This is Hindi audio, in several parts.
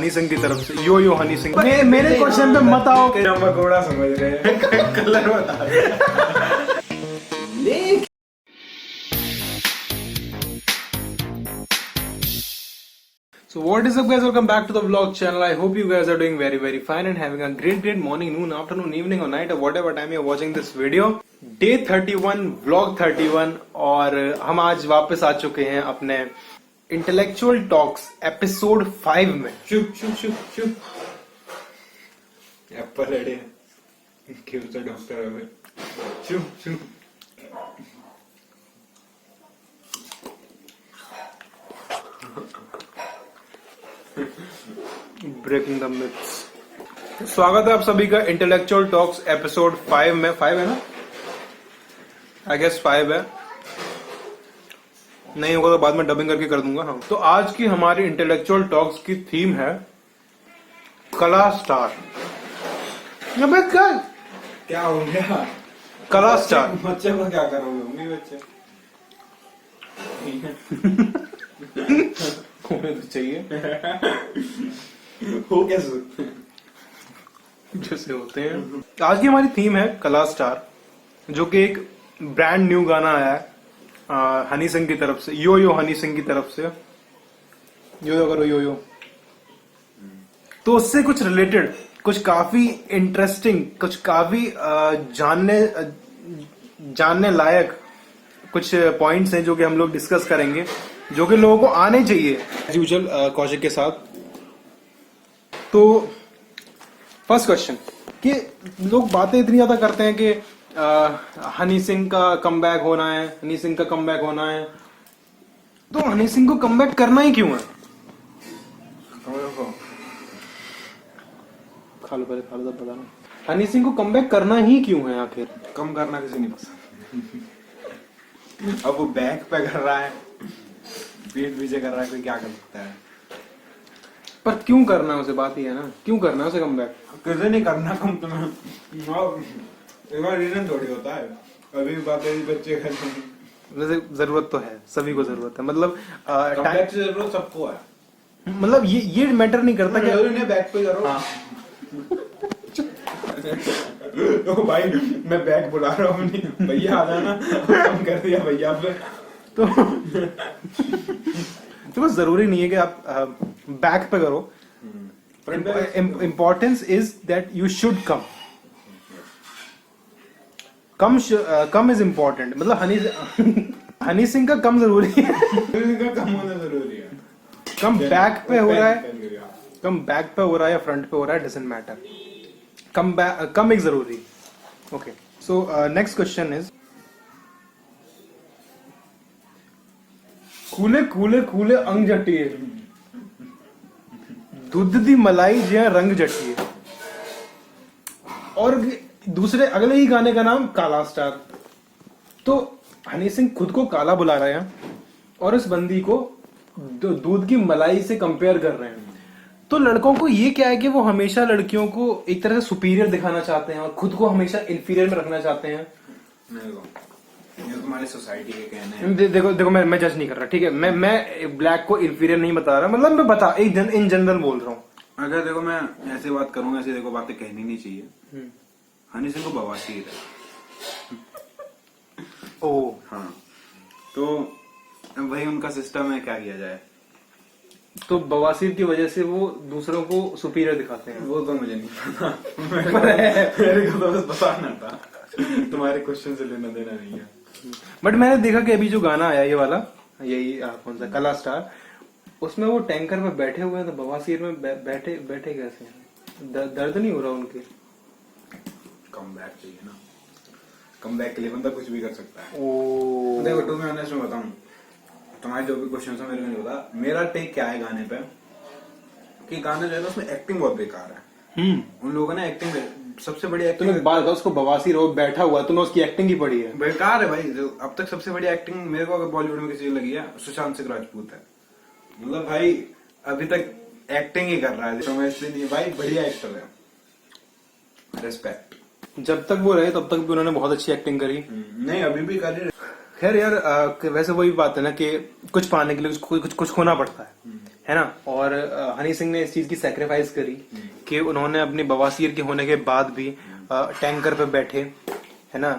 हनी सिंह की तरफ से। यो हनी सिंह। मेरे क्वेश्चन पे मत आओ। पकौड़ा समझ रहे हैं। कलर बता रहे। So what is up guys, welcome back to the vlog channel. I hope you guys are doing very fine and having a great morning, noon, afternoon, evening or night or whatever time you're watching this video. Day 31, vlog 31 और हम आज वापस आ चुके हैं अपने इंटेलेक्चुअल टॉक्स एपिसोड 5 में। चुप एप्पल अड़े क्यों सा डॉक्टर है। चुप ब्रेकिंग द मिथ्स। स्वागत है आप सभी का इंटेलेक्चुअल टॉक्स एपिसोड 5 में। 5 है ना, आई गेस 5 है, नहीं होगा तो बाद में डबिंग करके कर दूंगा। हाँ, तो आज की हमारी इंटेलेक्चुअल टॉक्स की थीम है कला स्टार। क्या हो गया? कला स्टार। बच्चे को क्या करोगे? मम्मी बच्चे होने तो चाहिए। हो कैसे जैसे होते हैं। आज की हमारी थीम है कला स्टार, जो कि एक ब्रांड न्यू गाना आया है हनी सिंह की तरफ से। यो हनी सिंह की तरफ से। यो करो यो। तो उससे कुछ रिलेटेड, कुछ काफी इंटरेस्टिंग, कुछ काफी जानने लायक कुछ पॉइंट्स हैं जो कि हम लोग डिस्कस करेंगे, जो कि लोगों को आने चाहिए एज यूजुअल कौशिक के साथ। तो फर्स्ट क्वेश्चन कि लोग बातें इतनी ज्यादा करते हैं कि हनी सिंह का कमबैक होना है, हनी सिंह का कमबैक होना है। तो हनी सिंह को कमबैक करना ही क्यों है? खा लो तो पता ना। हनी सिंह को कमबैक करना ही क्यों है आखिर? कम करना किसी नहीं पसंद। अब वो बैक पे कर रहा है, पीठ पीछे कर रहा है, कोई क्या कर सकता है? पर क्यों करना है उसे? बात ही है ना, क्यों करना है उसे कमबैक? कैसे नहीं करना कम तुम्हें? रीजन थोड़ी होता है। अभी बातें बच्चे करते हैं। वैसे जरूरत तो है, सभी को जरूरत है। मतलब कमबैक की जरूरत सबको है। मतलब ये मैटर नहीं करता कि नहीं बैक पे करो। हाँ। तो भाई मैं बैक बुला रहा हूँ, नहीं भैया आ जाना, कम कर दिया भैया पे। तो बस जरूरी नहीं है कि आप बैक पे करो। Importance is that you should come. Come is important. मतलब हनी सिंह का कम जरूरी है। कम होना जरूरी है। कम बैक पे हो रहा है, कम बैक पे हो रहा है या फ्रंट पे हो रहा है, डजंट मैटर। कम एक जरूरी। Okay, so next question is कूले अंग जटिए, दूध दी मलाई जिया रंग जटिए। और दूसरे अगले ही गाने का नाम काला स्टार। तो हनी सिंह खुद को काला बुला रहे हैं और इस बंदी को दूध की मलाई से कंपेयर कर रहे हैं। तो लड़कों को ये क्या है कि वो हमेशा लड़कियों को एक तरह से सुपीरियर दिखाना चाहते हैं और खुद को हमेशा इंफीरियर में रखना चाहते हैं। ये तुम्हारी सोसाइटी के कहने हैं। देखो मैं जज नहीं कर रहा, ठीक है? मैं ब्लैक को इंफीरियर नहीं बता रहा, मतलब मैं बता इन जनरल बोल रहा हूँ। अगर देखो मैं ऐसे बात करूंगा, ऐसे देखो बातें कहनी नहीं चाहिए। हनी सिंह को बवासीर है। ओ हाँ, तो वही उनका सिस्टम है, क्या किया जाए। तो बवासीर की वजह से वो दूसरों को सुपीरियर दिखाते हैं। वो तो मुझे नहीं पता। मेरे को तो बस बताना था। तुम्हारे क्वेश्चन से लेना देना नहीं है। बट मैंने देखा कि अभी जो गाना आया ये वाला, यही कौन सा कला स्टार, उसमें वो टैंकर में बैठे हुए हैं। तो बवासीर में बैठे कैसे हैं? दर्द नहीं हो रहा उनके? कम बैक चाहिए ना, कम बैक के लिए बंदा कुछ भी कर सकता है। ओ देखो टू मैं ऑनेस्ट में बताऊं, तुम्हारे जो भी क्वेश्चन है मेरे को नहीं पता। मेरा टेक क्या है गाने पे, कि गाने जो है उसमें एक्टिंग बहुत बेकार है। उन लोगों ने एक्टिंग, सबसे बड़ी एक्टिंग। तुमने बात उसको बवासीर हो बैठा हुआ, तुमने उसकी एक्टिंग ही पढ़ी है? बेकार है भाई। जो अब तक सबसे बड़ी एक्टिंग मेरे को अगर बॉलीवुड में किसी को लगी है, सुशांत सिंह राजपूत है। मतलब भाई अभी तक एक्टिंग ही कर रहा है, समझते नहीं भाई। बढ़िया एक्टर है, रिस्पेक्ट। जब तक वो रहे तब तक भी उन्होंने बहुत अच्छी एक्टिंग करी। नहीं अभी भी कर रहे। खैर यार, वैसे वही बात है ना कि कुछ पाने के लिए कुछ खोना पड़ता है। है ना। और हनी सिंह ने इस चीज की सेक्रीफाइस करी कि उन्होंने अपनी बवासीर के होने के बाद भी टैंकर पे बैठे, है ना।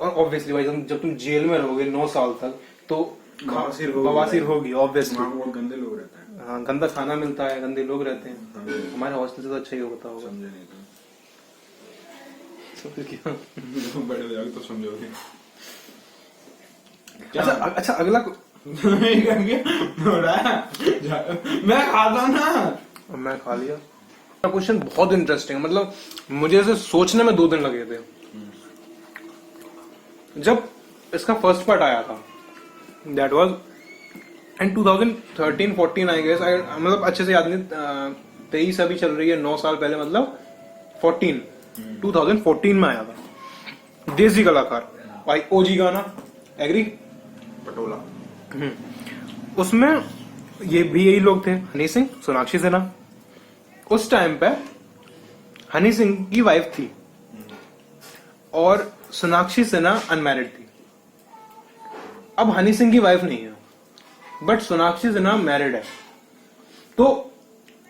और ऑब्वियसली भाई जब तुम जेल में रहोगे 9 साल तक तो बवासीर होगी ऑब्वियसली। वहाँ बहुत गंदे लोग रहते हैं। हाँ, गंदा खाना मिलता है, गंदे लोग रहते हैं। हमारे हॉस्टल से तो अच्छा ही होता होगा। समझे नहीं क्या? तुम बड़े हो जाओगे तो समझोगे। अच्छा अगला मैं खाता ना। मैं खा लिया। क्वेश्चन बहुत इंटरेस्टिंग, मतलब मुझे इसे सोचने में 2 दिन लगे थे। जब इसका फर्स्ट पार्ट आया था, that was in 2013-14 I guess, मतलब अच्छे से याद नहीं, 23 अभी चल रही है, 9 साल पहले, मतलब 2014 में आया था। देसी कलाकार भाई, ओजी गाना, एग्री, पटोला। उसमें ये भी यही लोग थे, हनी सिंह, सोनाक्षी सिन्हा। उस टाइम पे हनी सिंह की वाइफ थी और सोनाक्षी सिन्हा अनमैरिड थी। अब हनी सिंह की वाइफ नहीं है बट सोनाक्षी सिन्हा मैरिड है। तो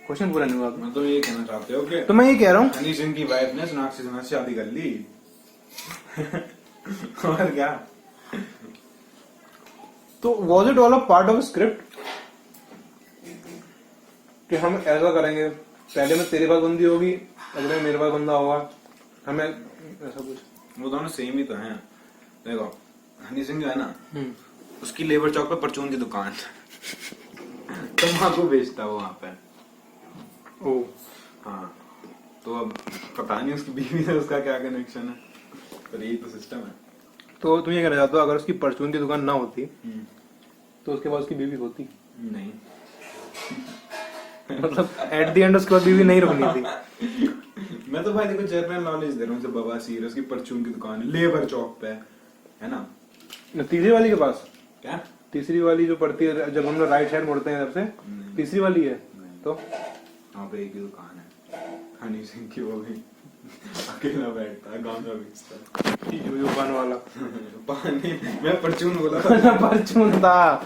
क्वेश्चन पूरा नहीं हुआ। मैं तो ये कहना चाहते हो कि तो मैं ये कह रहा हूँ, हनी सिंह की वाइफ ने सोनाक्षी सिन्हा से शादी कर ली। और क्या? तो was it all a part of script कि हम ऐसा करेंगे, पहले में तेरे पास बंदी होगी, अगले में मेरे पास बंदा होगा, हमें ऐसा कुछ? वो दोनों सेम ही तो हैं। देखो, हनी सिंह जो है ना, उसकी लेबर चौक पे परचून की दुकान, तम्बाकू बेचता है वो वहां पे। ओ हाँ, तो अब पता नहीं उसकी बीवी से उसका क्या कनेक्शन है, पर यही तो सिस्टम है। तो तुम ये कहना चाहते हो अगर उसकी परचून की दुकान ना होती तो उसके बाद उसकी बीवी होती? नहीं। मतलब एट द एंड उसके बाद बीवी नहीं रुकनी थी। मैं तो भाई देखो जनरल नॉलेज दे रहा हूँ, बाबा सीर उसकी परचून की दुकान है, लेबर चौक पे है ना। तीसरी वाली के पास? क्या? तीसरी वाली जो पड़ती है जब हम लोग राइट साइड मुड़ते हैं, सबसे तीसरी वाली है। तो वहाँ पे एक ही दुकान है हनी सिंह की, वो भी अकेला बैठता है, गांजा बेचता है। यो पान वाला पानी, मैं परचून बोला था। परचून था।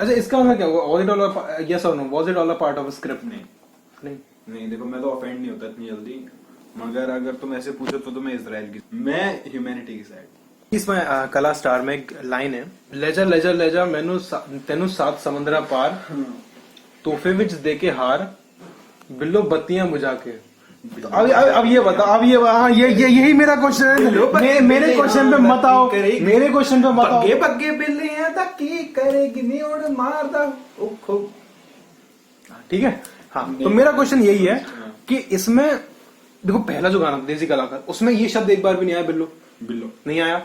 अच्छा, इसका मतलब क्या हुआ? वाज इट ऑल यस और no, was it all a part of script? नहीं, देखो मैं तो ऑफेंड नहीं होता इतनी जल्दी, मगर अगर तुम ऐसे पूछो तो मैं इजराइल की, मैं ह्यूमैनिटी की साइड। इसमें कला स्टार में एक लाइन है, लेजा लेजा लेजा मैनू तेनू 7 समंदरा पार, तोहफे विच दे के हार, बिल्लो बत्तियां बुझा के। तो अब ये बता, अब ये यही मेरा क्वेश्चन है। मेरे क्वेश्चन पे मत आओ, मेरे क्वेश्चन पे मत आओ। बग्गे बग्गे बिल्लियां ता की करेगी नी उड़ मारदा ओखो। ठीक है, हाँ। तो मेरा क्वेश्चन यही है कि इसमें देखो, पहला जो गाना देसी कलाकार, उसमें ये शब्द एक बार भी नहीं आया, बिल्लो बिल्लो नहीं आया।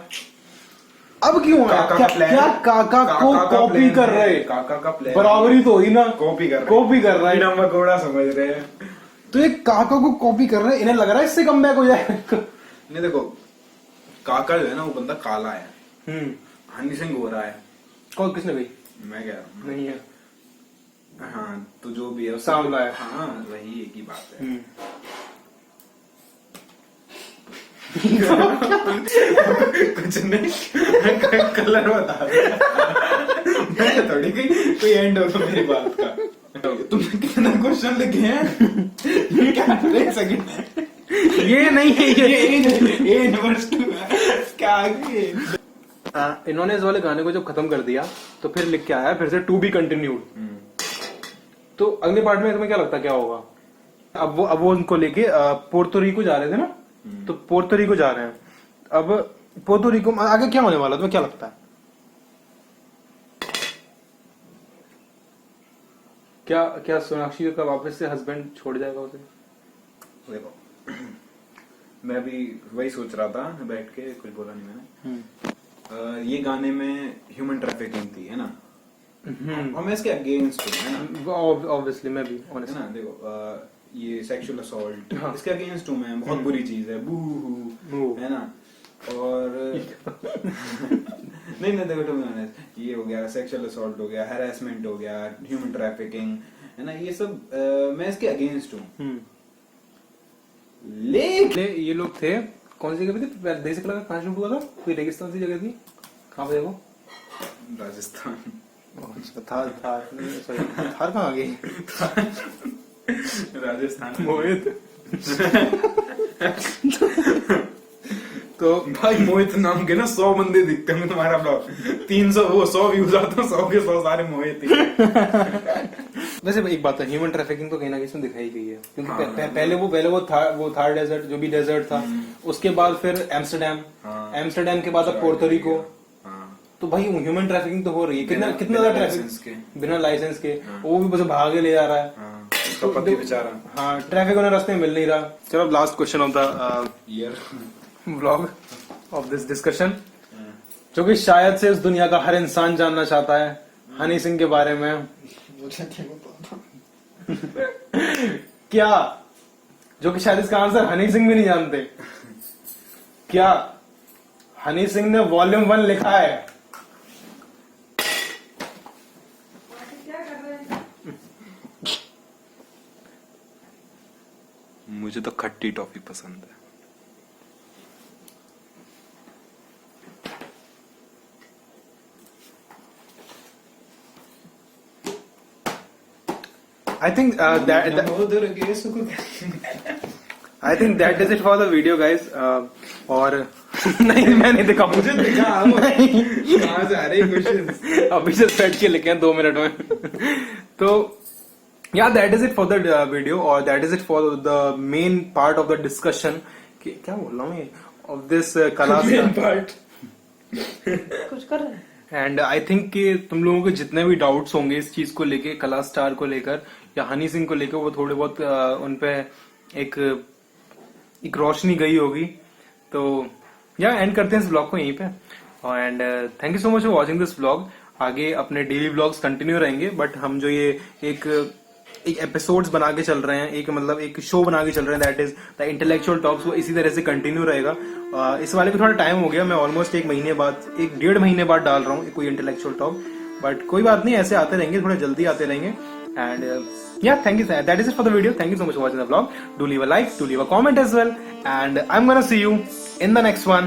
अब क्यों आया? क्या काका को कॉपी कर रहे? काका का प्लान बराबरी तो हुई ना, कॉपी कर रहा है। नंबर घोड़ा समझ रहे हैं। तो ये काका को कॉपी कर रहे हैं, इन्हें लग रहा है इससे कम बैक हो जाए। नहीं देखो, काका जो है ना वो बंदा काला है, हनी सिंह गोरा है। कौन, किसने भाई? मैं कह रहा हूँ नहीं है, हाँ, तो जो भी है सांवला है। हाँ, वही एक ही बात है। कुछ नहीं, कलर बता मैं थोड़ी कोई एंड होगा मेरी बात का। तुमने कितना क्वेश्चन लिखे हैं? ये क्या सेकंड? ये नहीं है, ये यूनिवर्सिटी क्या आगे? इन्होंने इस वाले गाने को जब खत्म कर दिया तो फिर लिख के आया फिर से टू बी कंटिन्यूड। तो अगले पार्ट में तुम्हें क्या लगता है क्या होगा? अब वो उनको लेके पोर्टोरिको जा रहे थे ना, तो पोर्टोरिको जा रहे हैं। अब पोर्टोरिको आगे क्या होने वाला, तुम्हें क्या लगता है? क्या सोनाक्षी का वापस से हस्बैंड छोड़ जाएगा उसे? देखो, मैं भी वही सोच रहा था बैठ के, कुछ बोला नहीं मैंने। ये गाने में ह्यूमन ट्रैफिकिंग थी, है ना, और मैं इसके अगेंस्ट हूँ, है ना। ऑब्वियसली मैं भी है ना। देखो, ये सेक्सुअल असॉल्ट, हाँ। इसके अगेंस्ट हूँ मैं, बहुत बुरी चीज है, बू, है ना। और नहीं देखो, तुम ये हो गया सेक्सुअल असॉल्ट, हो गया हैरेसमेंट, हो गया ह्यूमन ट्रैफिकिंग, है ना, ये सब मैं इसके अगेंस्ट हूँ। ये लोग थे, कौन सी जगह पे थे? देसी कला का कहाँ शूट हुआ था? कोई रेगिस्तान सी जगह थी, कहाँ पे वो? राजस्थान। अच्छा, थार थार सॉरी, थार कहाँ आ गई? राजस्थान मोहित। तो भाई मोहित नाम के ना 100 बंदे दिखते होंगे तुम्हारा ब्लॉग, 300 वो 100 व्यूज आते हैं, 100 के 100 सारे मोहित ही। वैसे एक बात है, ह्यूमन ट्रैफिकिंग तो कहीं ना कहीं दिखाई गई है, क्योंकि हाँ, पहले वो थार डेजर्ट जो भी डेजर्ट था, उसके बाद फिर एम्स्टरडेम, हाँ, एम्स्टरडेम के बाद अब पोर्टोरिको। हाँ, तो भाई ह्यूमन ट्रैफिकिंग तो हो रही है, कितना बिना ज्यादा लाइसेंस ट्रैफिक बिना लाइसेंस के, वो भी बस भागे ले जा रहा है। हाँ, उसका पति बेचारा। हाँ, ट्रैफिक उन्हें रास्ते में मिल नहीं रहा। चलो last question of the year vlog of this discussion, जो कि शायद से इस दुनिया का हर इंसान जानना चाहता है, हनी सिंह के बारे में। क्या, जो कि शायद इसका आंसर हनी सिंह भी नहीं जानते, क्या हनी सिंह ने वॉल्यूम 1 लिखा है? मुझे तो खट्टी टॉफी पसंद है। I think I think that is it for the video, guys. और नहीं, मैं नहीं दिखा, मुझे दिखा कहाँ से आ रहे क्वेश्चन, अभी से सेट के लिखे हैं 2 मिनट में। तो yeah, that is it for the video, or that is it for the main part of the discussion. क्या बोल रहा हूँ ये, of this मेन पार्ट। कुछ कर रहे हैं? एंड आई थिंक कि तुम लोगों के जितने भी डाउट्स होंगे इस चीज को लेके, कला स्टार को लेकर या हनी सिंह को लेकर, वो थोड़े बहुत उनपे एक रोशनी गई होगी। तो या एंड करते हैं इस ब्लॉग को यहीं पे, and thank you so much for watching this blog. आगे अपने डेली ब्लॉग्स कंटिन्यू रहेंगे, बट हम जो ये एक एपिसोड्स बना के चल रहे हैं, एक शो बना के चल रहे हैं, that is the intellectual talks, वो इसी तरह से कंटिन्यू रहेगा। इस वाले को थोड़ा टाइम हो गया, मैं ऑलमोस्ट 1 महीने बाद, 1-1.5 महीने बाद डाल रहा हूँ कोई इंटेलेक्चुअल टॉक, बट कोई बात नहीं, ऐसे आते रहेंगे, थोड़ा जल्दी आते रहेंगे। And yeah, thank you, that is it for the video. Thank you so much for watching the vlog. Do leave a like, do leave a comment as well, and I'm gonna see you in the next one.